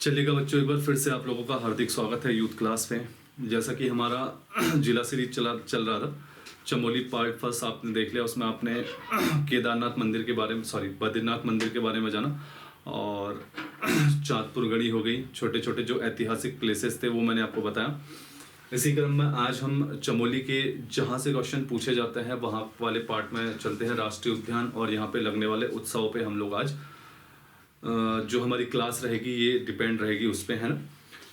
चलिएगा बच्चों, एक बार फिर से आप लोगों का हार्दिक स्वागत है यूथ क्लास में। जैसा कि हमारा जिला सीरीज चल रहा था, चमोली पार्ट फर्स्ट आपने देख लिया। उसमें आपने केदारनाथ मंदिर के बारे में, बद्रीनाथ मंदिर के बारे में जाना, और चाँदपुर गढ़ी हो गई, छोटे छोटे जो ऐतिहासिक प्लेसेस थे वो मैंने आपको बताया। इसी क्रम में आज हम चमोली के जहाँ से क्वेश्चन पूछे जाते हैं वहाँ वाले पार्ट में चलते हैं। राष्ट्रीय उद्यान और यहाँ पे लगने वाले उत्सवों पे हम लोग आज जो हमारी क्लास रहेगी ये डिपेंड रहेगी उस पे, है ना।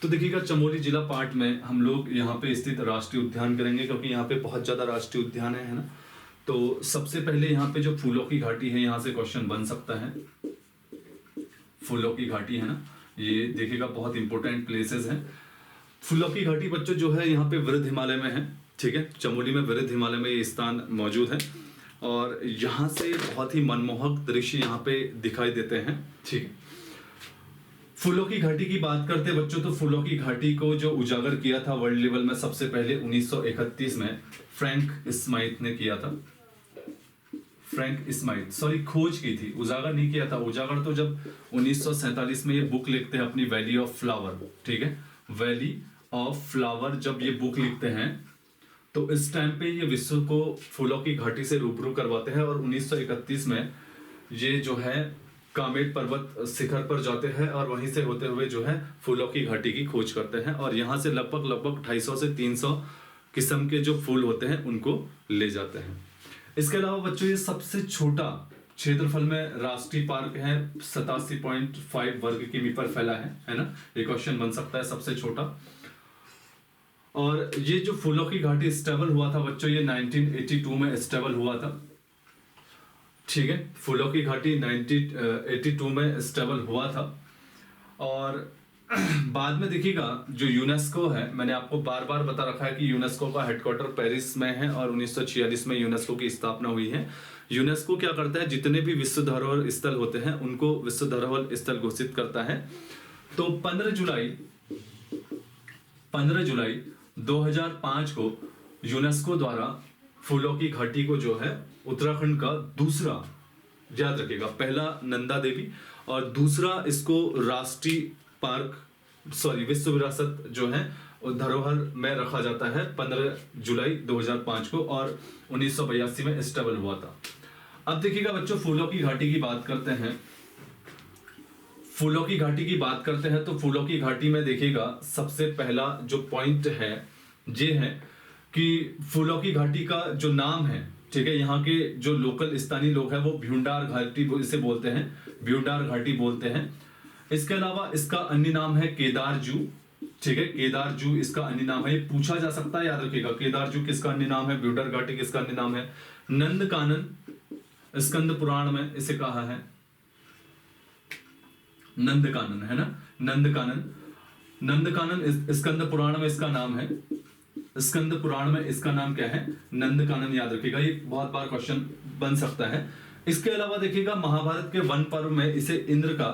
तो देखिएगा, चमोली जिला पार्ट में हम लोग यहाँ पे स्थित राष्ट्रीय उद्यान करेंगे, क्योंकि यहाँ पे बहुत ज़्यादा राष्ट्रीय उद्यान है ना। तो सबसे पहले यहाँ पे जो फूलों की घाटी है, यहाँ से क्वेश्चन बन सकता है। फूलों की घाटी है ना, ये देखिएगा बहुत इंपॉर्टेंट प्लेसेस हैं। फूलों की घाटी बच्चों जो है यहाँ पे वृद्ध हिमालय में है, ठीक है। चमोली में वृद्ध हिमालय में ये स्थान मौजूद है, और यहाँ से बहुत ही मनमोहक दृश्य यहाँ पे दिखाई देते हैं, ठीक है। फूलों की घाटी की बात करते हैं बच्चों, तो फूलों की घाटी को जो उजागर किया था वर्ल्ड लेवल में सबसे पहले 1931 में फ्रैंक स्माइथ ने किया था। खोज की थी, उजागर नहीं किया था। उजागर तो जब 1947 में ये बुक लिखते हैं अपनी वैली ऑफ फ्लावर, ठीक है, वैली ऑफ फ्लावर जब ये बुक लिखते हैं तो इस टाइम पे ये विश्व को फूलों की घाटी से रूबरू करवाते हैं। और 1931 में ये जो है कामेट पर्वत शिखर पर जाते हैं, और वहीं से होते हुए जो है फूलों की घाटी की खोज करते हैं, और यहाँ से लगभग 250 से 300 किस्म के जो फूल होते हैं उनको ले जाते हैं। इसके अलावा बच्चों ये सबसे छोटा क्षेत्रफल में राष्ट्रीय पार्क है, 87.5 वर्ग किमी पर फैला है ना। ये क्वेश्चन बन सकता है, सबसे छोटा। और ये जो फूलों की घाटी स्टेबल हुआ था बच्चों, ये 1982 में स्टेबल हुआ था, ठीक है। फूलों की घाटी 1982 में स्टेबल हुआ था। और बाद में देखिएगा जो यूनेस्को है, मैंने आपको बार बार बता रखा है कि यूनेस्को का हेडक्वार्टर पेरिस में है, और 1946 में यूनेस्को की स्थापना हुई है। यूनेस्को क्या करता है, जितने भी विश्व धरोहर स्थल होते हैं उनको विश्व धरोहर स्थल घोषित करता है। तो 15 जुलाई 2005 को यूनेस्को द्वारा फूलों की घाटी को जो है उत्तराखंड का दूसरा, याद रखिएगा, पहला नंदा देवी और दूसरा इसको राष्ट्रीय पार्क विश्व विरासत जो है धरोहर में रखा जाता है 15 जुलाई 2005 को, और 1982 में स्टेबल हुआ था। अब देखिएगा बच्चों, फूलों की घाटी की बात करते हैं। तो फूलों की घाटी में देखिएगा सबसे पहला जो पॉइंट है ये है कि फूलों की घाटी का जो नाम है, ठीक है, यहाँ के जो लोकल स्थानीय लोग हैं वो भ्यूंडार घाटी इसे बोलते हैं, भ्यूंडार घाटी बोलते हैं। इसके अलावा इसका अन्य नाम है केदारजू, ठीक है, केदारजू इसका अन्य नाम है। ये पूछा जा सकता है, याद रखिएगा, केदारजू किसका अन्य नाम है, भ्यूंडार घाटी किसका अन्य नाम है। नंदकानन स्कंद पुराण में इसे कहा है नंदकानन, है ना। नंदकानन स्कंद पुराण में इसका नाम है, स्कंद पुराण में इसका नाम क्या है, नंदकानन, याद रखिएगा। ये बहुत बार क्वेश्चन बन सकता है। इसके अलावा देखिएगा महाभारत के वन पर्व में इसे इंद्र का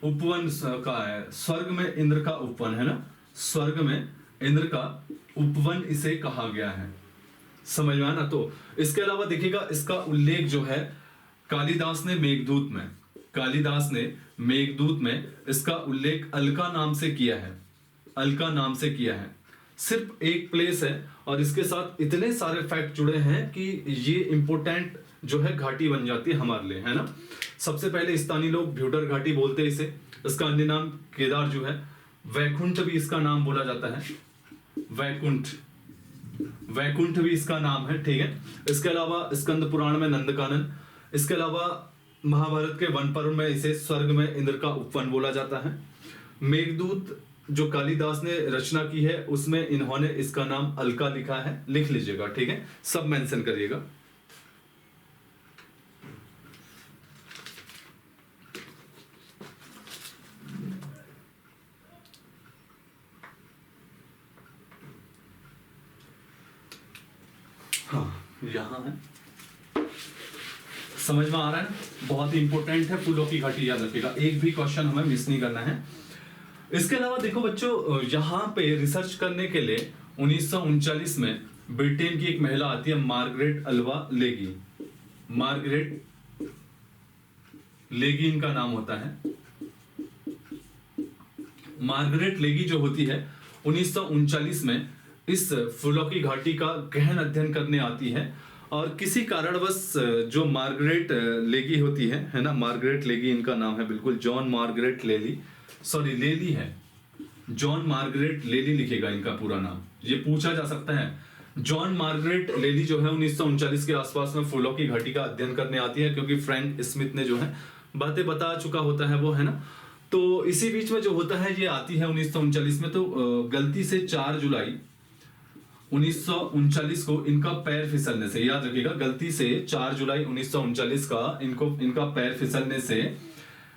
उपवन का है, स्वर्ग में इंद्र का उपवन, है ना, स्वर्ग में इंद्र का उपवन इसे कहा गया है, समझ में आना। तो इसके अलावा देखिएगा इसका उल्लेख जो है कालिदास ने मेघदूत में इसका उल्लेख अलका नाम से किया है। सिर्फ एक प्लेस है, और इसके साथ इतने सारे फैक्ट जुड़े हैं कि ये इंपॉर्टेंट जो है घाटी बन जाती है हमारे लिए, है ना। सबसे पहले स्थानीय लोग भ्यूंडार घाटी बोलते हैं इसे, इसका अन्य नाम केदारजू है। वैकुंठ भी इसका नाम बोला जाता है, वैकुंठ भी इसका नाम है, ठीक है। इसके अलावा स्कंद पुराण में नंदकानन, इसके अलावा महाभारत के वन पर्व में इसे स्वर्ग में इंद्र का उपवन बोला जाता है। मेघदूत जो कालिदास ने रचना की है उसमें इन्होंने इसका नाम अलका लिखा है, लिख लीजिएगा, ठीक है, सब मेंशन करिएगा। हाँ, यहां है, समझ में आ रहा है, बहुत ही इंपॉर्टेंट है फूलों की घाटी, याद रखिएगा, एक भी क्वेश्चन हमें मिस नहीं करना है। इसके अलावा देखो बच्चों, यहाँ पे रिसर्च करने के लिए 1939 में ब्रिटेन की एक महिला आती है, मार्गरेट अल्वा लेगी। लेगी इनका नाम होता है। मार्गरेट लेगी जो होती है 1939 में इस फूलों की घाटी का गहन अध्ययन करने आती है, और किसी कारणवश जो मार्गरेट लेगी होती है ना, मार्गरेट लेगी इनका नाम है, बिल्कुल जॉन मार्गरेट लेली, सॉरी लेली है, जॉन मार्गरेट लेली लिखेगा इनका पूरा नाम, ये पूछा जा सकता है। जॉन मार्गरेट लेली जो है 1939 के आसपास में फूलों की घाटी का अध्ययन करने आती है, क्योंकि फ्रैंक स्मिथ ने जो है बातें बता चुका होता है वो, है ना। तो इसी बीच में जो होता है ये आती है 1939 में, तो गलती से 4 जुलाई 1939 को इनका पैर फिसलने से, याद रखिएगा, गलती से 4 जुलाई 1939 का इनका पैर फिसलने से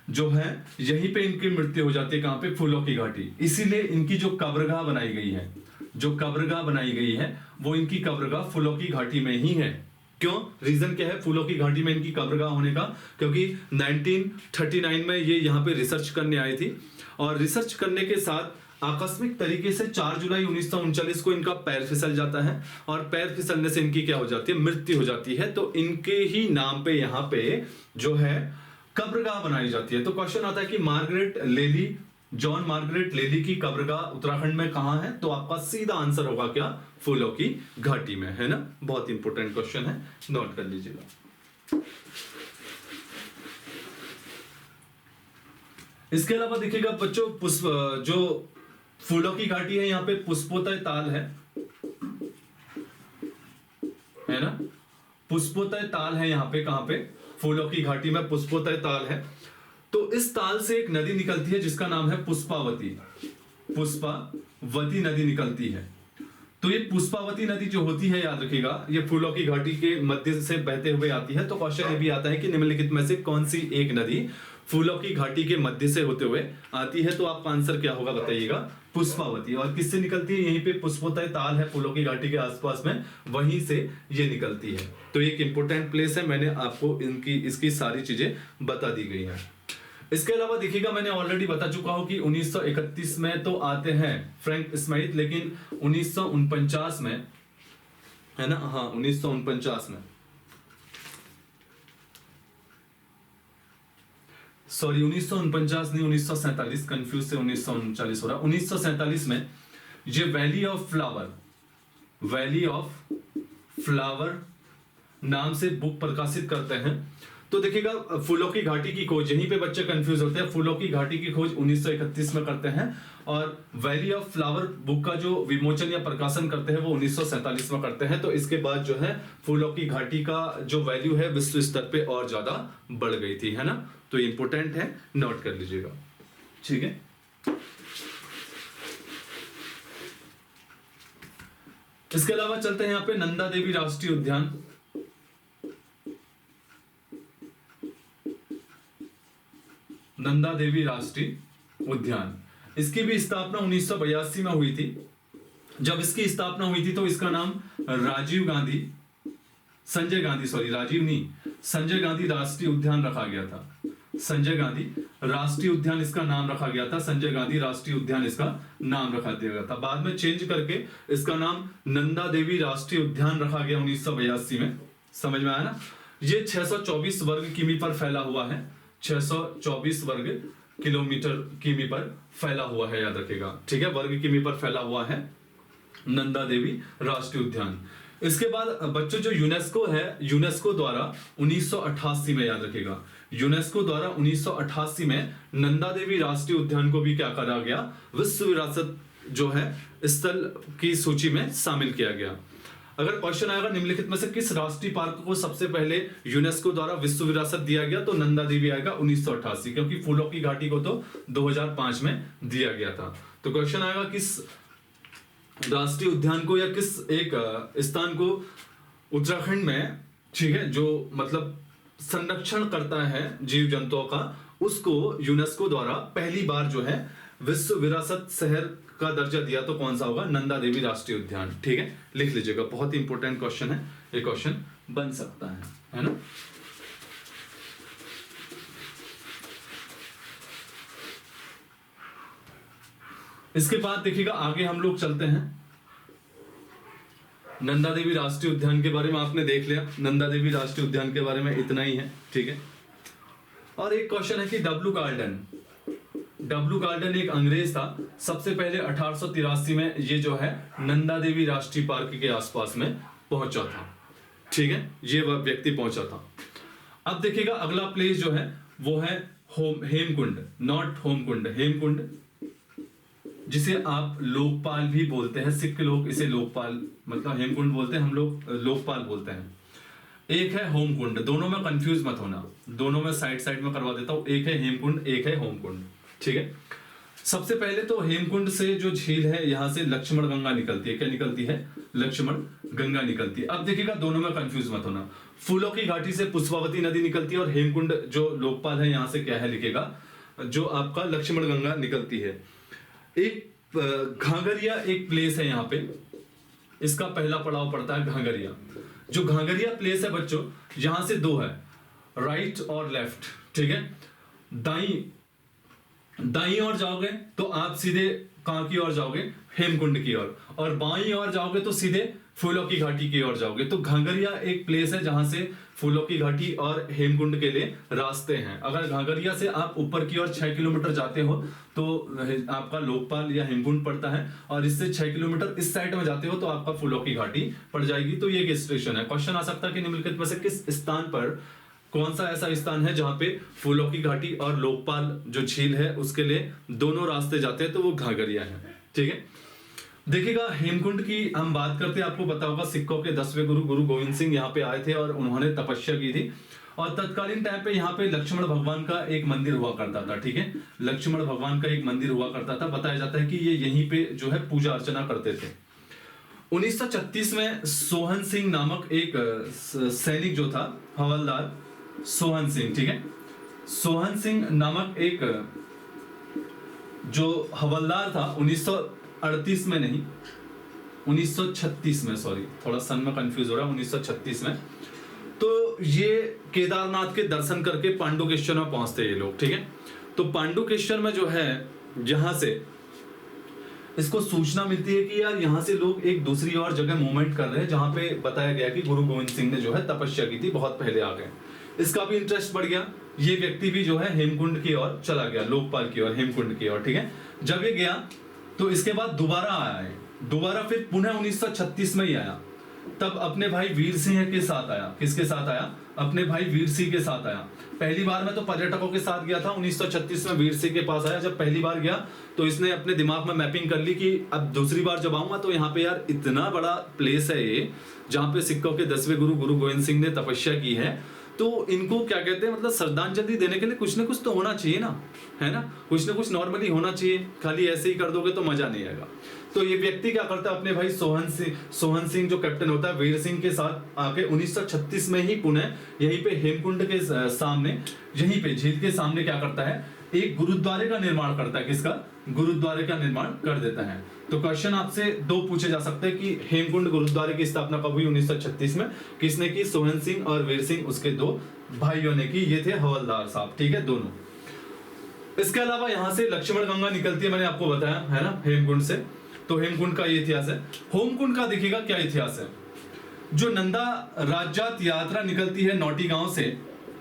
जो है यहीं पे इनकी मृत्यु हो जाती है। कहां पे? फूलों की घाटी। इसीलिए इनकी जो कब्रगाह बनाई गई है, जो कब्रगाह बनाई गई है वो इनकी कब्रगाह फूलों की घाटी में ही है। क्यों? रीजन क्या है फूलों की घाटी में इनकी कब्रगाह होने का? क्योंकि 1939 में ये यहाँ पे रिसर्च करने आई थी, और रिसर्च करने के साथ आकस्मिक तरीके से 4 जुलाई 1939 को इनका पैर फिसल जाता है, और पैर फिसलने से इनकी क्या हो जाती है? मृत्यु हो जाती है। तो इनके ही नाम पे यहाँ पे जो है कब्रगाह बनाई जाती है। तो क्वेश्चन आता है कि मार्गरेट लेली, जॉन मार्गरेट लेली की कब्रगाह उत्तराखंड में कहां है? तो आपका सीधा आंसर होगा क्या? फूलों की घाटी में, है ना। बहुत इंपॉर्टेंट क्वेश्चन है, नोट कर लीजिएगा। इसके अलावा देखिएगा बच्चों, पुष्प जो फूलों की घाटी है यहाँ पे पुष्पोदय ताल है ना, पुष्पोदय ताल है यहाँ पे। कहां पे? फूलों की घाटी में पुष्पोदय ताल है। तो इस ताल से एक नदी निकलती है जिसका नाम है पुष्पावती, पुष्पावती नदी निकलती है। तो ये पुष्पावती नदी जो होती है, याद रखिएगा, ये फूलों की घाटी के मध्य से बहते हुए आती है। तो क्वेश्चन ये भी आता है कि निम्नलिखित में से कौन सी एक नदी फूलों की घाटी के मध्य से होते हुए आती है? तो आपका आंसर क्या होगा बताइएगा? पुष्पावती। और किससे निकलती है? यहीं पे पुष्पोदय ताल है फूलों की घाटी के आसपास में, वहीं से ये निकलती है। तो एक इंपॉर्टेंट प्लेस है, मैंने आपको इसकी सारी चीजें बता दी गई है। इसके अलावा देखिएगा, मैंने ऑलरेडी बता चुका हूं कि 1931 में तो आते हैं फ्रैंक स्मिथ, लेकिन 1949 में, है ना, हाँ 1949 में, सॉरी 1949 नहीं 1947, कंफ्यूज से 1939 हो रहा। 1947 में ये वैली ऑफ फ्लावर नाम से बुक प्रकाशित करते हैं। तो देखिएगा, फूलों की घाटी की खोज, यहीं पे बच्चे कंफ्यूज होते हैं, फूलों की घाटी की खोज 1931 में करते हैं, और वैली ऑफ फ्लावर बुक का जो विमोचन या प्रकाशन करते हैं वो 1947 में करते हैं। तो इसके बाद जो है फूलों की घाटी का जो वैल्यू है विश्व स्तर पे और ज्यादा बढ़ गई थी, है ना। तो इंपोर्टेंट है, नोट कर लीजिएगा, ठीक है। इसके अलावा चलते हैं यहाँ पे नंदा देवी राष्ट्रीय उद्यान। नंदा देवी राष्ट्रीय उद्यान, इसकी भी स्थापना 1982 में हुई थी। जब इसकी स्थापना हुई थी तो इसका नाम संजय गांधी राष्ट्रीय उद्यान रखा गया था। संजय गांधी राष्ट्रीय उद्यान इसका नाम रखा गया था, संजय गांधी राष्ट्रीय उद्यान इसका नाम रखा दिया गया था। बाद में चेंज करके इसका नाम नंदा देवी राष्ट्रीय उद्यान रखा गया 1982 में। समझ में आया ना। ये 624 वर्ग किमी पर फैला हुआ है, 624 वर्ग किमी पर फैला हुआ है, याद रखेगा, ठीक है, वर्ग किमी पर फैला हुआ है नंदा देवी राष्ट्रीय उद्यान। इसके बाद बच्चों जो यूनेस्को है, यूनेस्को द्वारा 1988 में, याद रखेगा, यूनेस्को द्वारा 1988 में नंदा देवी राष्ट्रीय उद्यान को भी क्या करा गया? विश्व विरासत जो है स्थल की सूची में शामिल किया गया। अगर क्वेश्चन आएगा निम्नलिखित में से किस राष्ट्रीय पार्क को सबसे पहले यूनेस्को द्वारा विश्व विरासत दिया गया, तो नंदा देवी आएगा 1988, क्योंकि फूलों की घाटी को तो 2005 में दिया गया था। तो क्वेश्चन आएगा किस राष्ट्रीय उद्यान को या किस एक स्थान को उत्तराखंड में, ठीक है, जो मतलब संरक्षण करता है जीव जंतुओं का, उसको यूनेस्को द्वारा पहली बार जो है विश्व विरासत शहर का दर्जा दिया, तो कौन सा होगा? नंदा देवी राष्ट्रीय उद्यान, ठीक है, लिख लीजिएगा, बहुत इंपॉर्टेंट क्वेश्चन है, ये क्वेश्चन बन सकता है ना। इसके बाद देखिएगा आगे हम लोग चलते हैं। नंदा देवी राष्ट्रीय उद्यान के बारे में आपने देख लिया, नंदा देवी राष्ट्रीय उद्यान के बारे में इतना ही है, ठीक है। और एक क्वेश्चन है कि डब्लू गार्डन एक अंग्रेज था, सबसे पहले 1883 में ये जो है नंदा देवी राष्ट्रीय पार्क के आसपास में पहुंचा था। ठीक है, ये वह व्यक्ति पहुंचा था। अब देखिएगा अगला प्लेस जो है वो है हेमकुंड, नॉट होमकुंड, हेमकुंड, जिसे आप लोकपाल भी बोलते हैं। सिख लोग इसे लोकपाल मतलब हेमकुंड बोलते हैं, हम लोग लोकपाल बोलते हैं। एक है होमकुंड, दोनों में कंफ्यूज मत होना, दोनों में साइड साइड में करवा देता हूं। एक है हेमकुंड, एक है होमकुंड। ठीक है, सबसे पहले तो हेमकुंड से जो झील है यहां से लक्ष्मण गंगा निकलती है। क्या निकलती है? लक्ष्मण गंगा निकलती है। अब देखिएगा दोनों में कंफ्यूज मत होना, फूलों की घाटी से पुष्पावती नदी निकलती है और हेमकुंड जो लोकपाल है यहां से क्या है लिखेगा, जो आपका लक्ष्मण गंगा निकलती है। एक घाघरिया एक प्लेस है यहाँ पे, इसका पहला पड़ाव पड़ता है घाघरिया। जो घाघरिया प्लेस है बच्चों, यहां से दो है, राइट और लेफ्ट। ठीक है, दाई ओर जाओगे तो आप सीधे कहां की ओर जाओगे? हेमकुंड की ओर। और बाईं ओर जाओगे तो सीधे फूलों की घाटी की ओर जाओगे। तो घाघरिया एक प्लेस है जहां से फूलों की घाटी और हेमकुंड के लिए रास्ते हैं। अगर घाघरिया से आप ऊपर की ओर 6 किलोमीटर जाते हो तो आपका लोकपाल या हेमकुंड पड़ता है, और इससे 6 किलोमीटर इस साइड में जाते हो तो आपका फूलों की घाटी पड़ जाएगी। तो ये एक स्टेशन है। क्वेश्चन आ सकता है कि निम्नलिखित में से किस स्थान पर, कौन सा ऐसा स्थान है जहां पे फूलों की घाटी और लोकपाल जो झील है उसके लिए दोनों रास्ते जाते हैं? तो वो घाघरिया है। ठीक है, देखिएगा हेमकुंड की हम बात करते हैं, आपको पता होगा सिखों के 10वें गुरु गुरु गोविंद सिंह यहाँ पे आए थे और उन्होंने तपस्या की थी, और तत्कालीन टाइम पे यहाँ पे लक्ष्मण भगवान का एक मंदिर हुआ करता था। ठीक है, लक्ष्मण भगवान का एक मंदिर हुआ करता था। बताया जाता है कि ये यहीं पे जो है पूजा अर्चना करते थे। 1936 में सोहन सिंह नामक एक सैनिक जो था, हवलदार सोहन सिंह, ठीक है, सोहन सिंह नामक एक जो हवलदार था 1938 में नहीं 1936 में, सॉरी थोड़ा सन में कंफ्यूज हो रहा है, 1936 में। तो ये केदारनाथ के दर्शन करके पांडुकेश्वर में पहुंचते ये लोग। ठीक है, तो पांडुकेश्वर में जो है जहां से इसको सूचना मिलती है कि यार यहाँ से लोग एक दूसरी और जगह मूवमेंट कर रहे हैं, जहां पे बताया गया कि गुरु गोविंद सिंह ने जो है तपस्या की थी, बहुत पहले आ गए। इसका भी इंटरेस्ट बढ़ गया, ये व्यक्ति भी जो है हेमकुंड की ओर चला गया, लोकपाल की ओर, हेमकुंड की ओर। ठीक है, जब ये गया तो इसके बाद दोबारा आया है, दोबारा फिर पुनः 1936 में ही आया। तब अपने भाई वीर सिंह के साथ आया। किसके साथ आया? अपने भाई वीर सिंह के साथ आया। पहली बार में तो पर्यटकों के साथ गया था, 1936 में वीर सिंह के पास आया। जब पहली बार गया तो इसने अपने दिमाग में मैपिंग कर ली कि अब दूसरी बार जब आऊंगा तो यहाँ पे यार इतना बड़ा प्लेस है ये, जहाँ पे सिखों के 10वें गुरु गुरु गोविंद सिंह ने तपस्या की है, तो इनको क्या कहते हैं, मतलब श्रद्धांजलि देने के लिए कुछ ना कुछ तो होना चाहिए ना, है ना, कुछ ना कुछ नॉर्मली होना चाहिए। खाली ऐसे ही कर दोगे तो मजा नहीं आएगा। तो ये व्यक्ति क्या करता है, अपने भाई सोहन सिंह जो कैप्टन होता है वीर सिंह के साथ आके 1936 में ही पुनः यहीं पे हेमकुंड के सामने, यहीं पे झील के सामने क्या करता है, एक गुरुद्वारे का निर्माण करता है। किसका? गुरुद्वारे का निर्माण कर देता है। तो क्वेश्चन आपसे दो पूछे जा सकते हैं कि हेमकुंड गुरुद्वारे की स्थापना कब हुई? 1936 में। किसने की? सोहन सिंह और वीर सिंह, उसके दो भाइयों ने की। ये थे हवलदार साहब। ठीक है, दोनों। इसके अलावा यहाँ से लक्ष्मण गंगा निकलती है, मैंने आपको बताया है ना, हेमकुंड से। तो हेमकुंड का ये इतिहास है। होमकुंड का देखिएगा क्या इतिहास है। जो नंदा राज्यात यात्रा निकलती है नौटी गांव से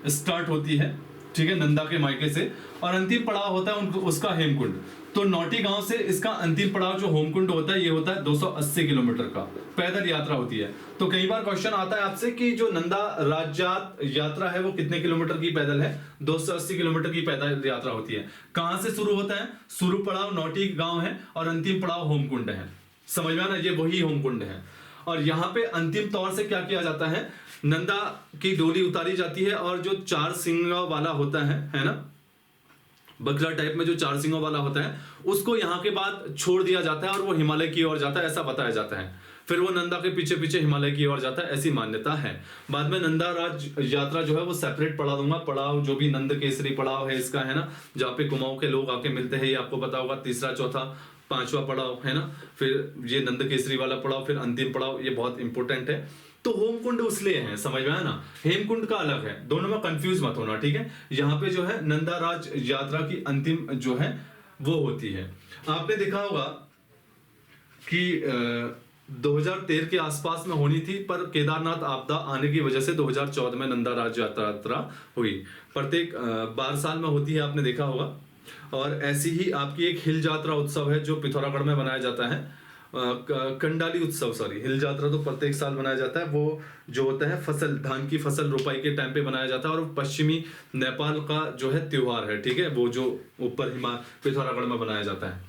स्टार्ट होती है, ठीक है, नंदा के मायके से, और अंतिम पड़ाव होता है उसका हेमकुंड। तो नौटी गांव से इसका अंतिम पड़ाव जो होमकुंड होता है, ये होता है 280 किलोमीटर का पैदल यात्रा होती है। तो कई बार क्वेश्चन आता है आपसे कि जो नंदा राज्यात यात्रा है वो कितने किलोमीटर की पैदल है? 280 किलोमीटर की पैदल यात्रा होती है। कहां से शुरू होता है? शुरू पड़ाव नौटी गांव है और अंतिम पड़ाव होमकुंड है। समझ में आना, ये वही होमकुंड है। और यहाँ पे अंतिम तौर से क्या किया जाता है, नंदा की डोली उतारी जाती है और जो 4 सिंगों वाला होता है ना, बकरा टाइप में जो 4 सिंगों वाला होता है, उसको यहाँ के बाद छोड़ दिया जाता है और वो हिमालय की ओर जाता है, ऐसा बताया जाता है। फिर वो नंदा के पीछे पीछे हिमालय की ओर जाता है, ऐसी मान्यता है। बाद में नंदा राज यात्रा जो है वो सेपरेट पढ़ा दूंगा। पड़ाव जो भी नंद केसरी पड़ाव है इसका, है ना, जहाँ पे कुमाऊं के लोग आके मिलते हैं, ये आपको पता होगा। तीसरा, चौथा, 5वां पड़ाव, है ना, फिर ये नंद केसरी वाला पड़ाव, फिर अंतिम पड़ाव, ये बहुत इंपॉर्टेंट है। तो होमकुंड उसलिए है, समझ में आया ना, हेमकुंड का अलग है, दोनों में कंफ्यूज मत होना। ठीक है, यहाँ पे जो है नंदा राज यात्रा की अंतिम जो है वो होती है। आपने देखा होगा कि 2013 के आसपास में होनी थी, पर केदारनाथ आपदा आने की वजह से 2014 में नंदा राज्य यात्रा हुई। प्रत्येक 12 साल में होती है, आपने देखा होगा। और ऐसी ही आपकी एक हिल यात्रा उत्सव है जो पिथौरागढ़ में बनाया जाता है, कंडाली उत्सव, सॉरी हिल यात्रा तो प्रत्येक साल बनाया जाता है। वो जो होता है फसल, धान की फसल रोपाई के टाइम पे बनाया जाता है, और पश्चिमी नेपाल का जो है त्योहार है, ठीक है, वो जो ऊपर पिथौरागढ़ में बनाया जाता है।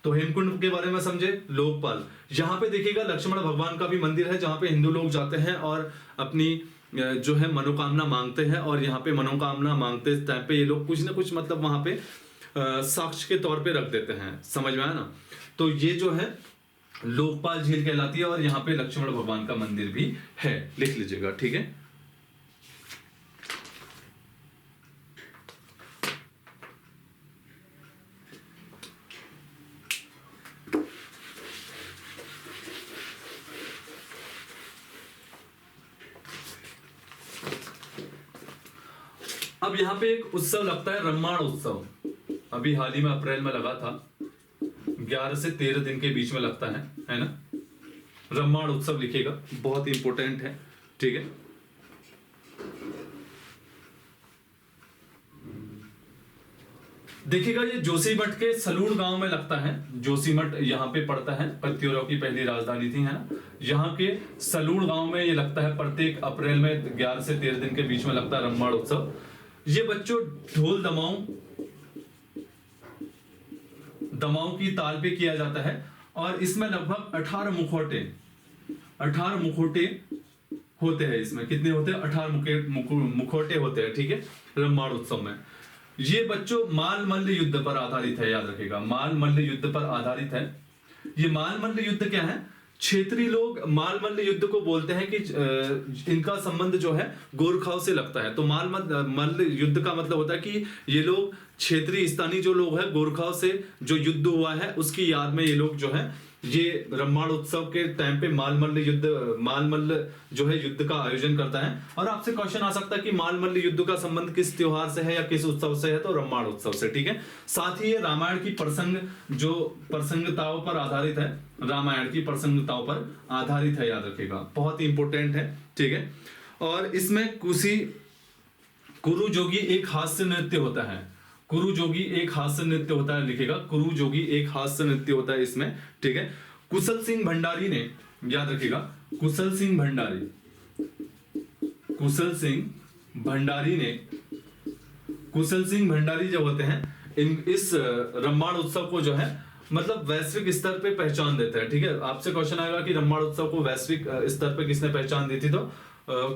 तो हेमकुंड के बारे में समझे। लोकपाल, यहाँ पे देखिएगा लक्ष्मण भगवान का भी मंदिर है, जहाँ पे हिंदू लोग जाते हैं और अपनी जो है मनोकामना मांगते हैं, और यहाँ पे मनोकामना मांगते टाइम पे ये लोग कुछ ना कुछ मतलब वहां पे साक्ष्य के तौर पे रख देते हैं, समझ में आया ना। तो ये जो है लोकपाल झील कहलाती है, और यहाँ पे लक्ष्मण भगवान का मंदिर भी है, लिख लीजिएगा, ठीक है। अब यहाँ पे एक उत्सव लगता है, रम्माण उत्सव, अभी हाल ही में अप्रैल में लगा था, 11 से 13 दिन के बीच में लगता है ना। रम्माण उत्सव लिखिएगा, बहुत इंपॉर्टेंट है, ठीक है। देखिएगा ये जोशीमठ के सलूड़ गांव में लगता है। जोशीमठ यहाँ पे पड़ता है, पत्तियों की पहली राजधानी थी, है ना। यहाँ के सलूड़ गांव में ये लगता है, प्रत्येक अप्रैल में 11 से 13 दिन के बीच में लगता है रम्माण उत्सव। ये बच्चों ढोल दमाऊ की ताल पे किया जाता है, और इसमें लगभग 18 मुखौटे होते हैं। इसमें कितने होते हैं? 18 मुखौटे होते हैं, ठीक है, रम्माण उत्सव में। ये बच्चों माल मल्ल युद्ध पर आधारित है, याद रखिएगा, माल मल्ल युद्ध पर आधारित है। ये माल मल्ल युद्ध क्या है? क्षेत्रीय लोग माल मल्ल युद्ध को बोलते हैं कि इनका संबंध जो है गोरखाओं से लगता है। तो माल मल्ल युद्ध का मतलब होता है कि ये लोग क्षेत्रीय स्थानीय जो लोग हैं, गोरखाओं से जो युद्ध हुआ है उसकी याद में ये लोग जो है ये रम्माण उत्सव के टाइम पे माल मल्ल जो है युद्ध का आयोजन करता है। और आपसे क्वेश्चन आ सकता है कि माल मल्ल युद्ध का संबंध किस त्योहार से है या किस उत्सव से है, तो रम्माण उत्सव से, ठीक है। साथ ही ये रामायण की प्रसंगताओं पर आधारित है, रामायण की प्रसंगताओं पर आधारित है, याद रखिएगा, बहुत ही इंपॉर्टेंट है, ठीक है। और इसमें कुरु जोगी एक हास्य नृत्य होता है, कुरु जोगी एक हास्य नृत्य होता है, लिखेगा, कुरु जोगी एक हास्य नृत्य होता है इसमें, ठीक है। कुशल सिंह भंडारी ने, याद रखिएगा, कुशल सिंह भंडारी जो होते हैं इस रम्माण उत्सव को जो है मतलब वैश्विक स्तर पे पहचान देते हैं, ठीक है। आपसे क्वेश्चन आएगा कि रम्माण उत्सव को वैश्विक स्तर पे किसने पहचान दी थी, तो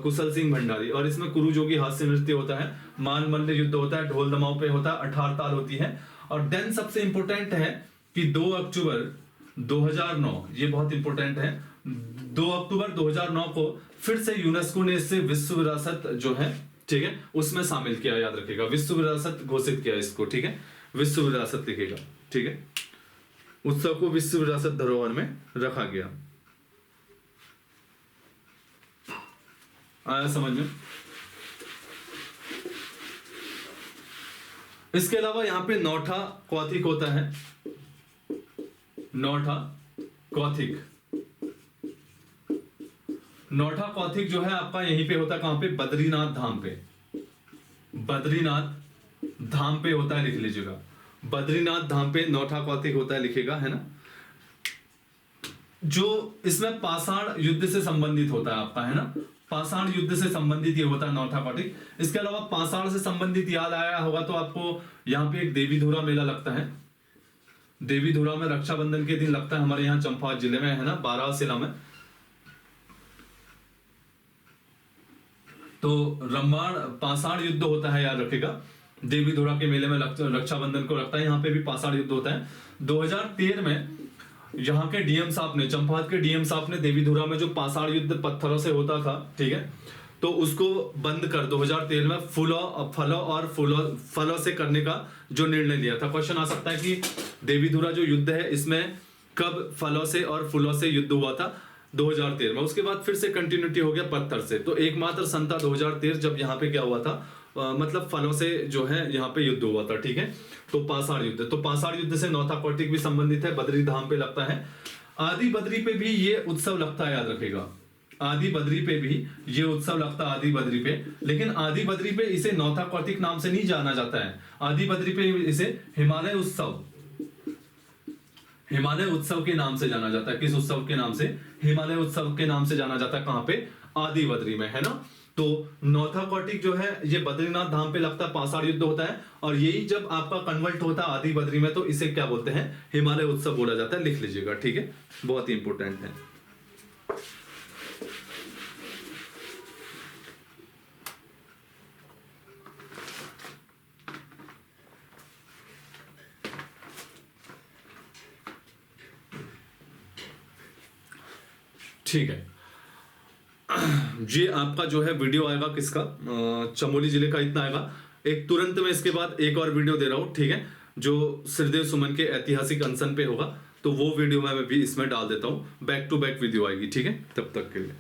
कुशल सिंह भंडारी। और इसमें कुरु जोगी हास्य नृत्य होता है, माल मल्ल युद्ध होता है, ढोल दमाऊ पे होता है, 18 ताल होती है। और देन सबसे इंपॉर्टेंट है कि 2 अक्टूबर 2009, ये बहुत इंपॉर्टेंट है, 2 अक्टूबर 2009 को फिर से यूनेस्को ने इससे विश्व विरासत जो है, ठीक है, उसमें शामिल किया, याद रखिएगा, विश्व विरासत घोषित किया इसको, ठीक है, विश्व विरासत लिखेगा, ठीक है। उत्सव को विश्व विरासत धरोहर में रखा गया। आया समझ में? इसके अलावा यहाँ पे नौठा कौथिक होता है, नौठा कौथिक जो है आपका यहीं पे होता है, कहां पे? बद्रीनाथ धाम पे होता है, लिख लीजिएगा, बद्रीनाथ धाम पे नौठा कौथिक होता है, लिखेगा, है ना। जो इसमें पाषाण युद्ध से संबंधित होता है आपका, है ना, पाषाण युद्ध से संबंधित ये होता है नौठा कौथिक। इसके अलावा पाषाण से संबंधित याद आया होगा तो आपको यहाँ पे एक देवी धुरा मेला लगता है, देवी धुरा में रक्षाबंधन के दिन लगता है, हमारे यहाँ चंपावत जिले में, है ना, बारासिला में। तो रम्माण पाषाण युद्ध होता है, याद रखिएगा, देवी धुरा के मेले में रक्षाबंधन को लगता है, यहाँ पे भी पाषाण युद्ध होता है। 2013 में यहाँ के डीएम साहब ने, चंपावत के डीएम साहब ने देवी धुरा में जो पाषाण युद्ध पत्थरों से होता था, ठीक है, तो उसको बंद कर 2013 में फलों से करने का जो निर्णय लिया था। क्वेश्चन आ सकता है कि देवी धुरा जो युद्ध है इसमें कब फलों से और फूलों से युद्ध हुआ था? 2013 में। उसके बाद फिर से कंटिन्यूटी हो गया पत्थर से। तो एकमात्र सन था 2013 जब यहाँ पे क्या हुआ था, मतलब फलों से जो है यहाँ पे युद्ध हुआ था, ठीक है। तो पाषाण युद्ध, तो पाषाण युद्ध से नौठा कौथिक भी संबंधित है, बद्री धाम पे लगता है। आदि बद्री पे भी ये उत्सव लगता है, याद रखेगा। आदि बद्री पे भी ये उत्सव लगता है, आदि बद्री पे। लेकिन आदि बद्री पे इसे नौथा कार्तिक नाम से नहीं जाना जाता है। आदि बद्री पे इसे हिमालय उत्सव, हिमालय उत्सव के नाम से जाना जाता है। किस उत्सव के नाम से? हिमालय उत्सव के नाम से जाना जाता है। कहां पे? आदि बद्री में, है ना। तो नौथा कार्तिक जो है ये बद्रीनाथ धाम पे लगता है, पाषाण युद्ध होता है, और यही जब आपका कन्वर्ट होता है आदि बद्री में तो इसे क्या बोलते हैं? हिमालय उत्सव बोला जाता है। लिख लीजिएगा, ठीक है, बहुत ही इंपॉर्टेंट है। ठीक है, ये आपका जो है वीडियो आएगा किसका? चमोली जिले का इतना आएगा। एक तुरंत में इसके बाद एक और वीडियो दे रहा हूं, ठीक है, जो श्रीदेव सुमन के ऐतिहासिक अनशन पे होगा, तो वो वीडियो मैं भी इसमें डाल देता हूं। बैक टू बैक वीडियो आएगी, ठीक है, तब तक के लिए।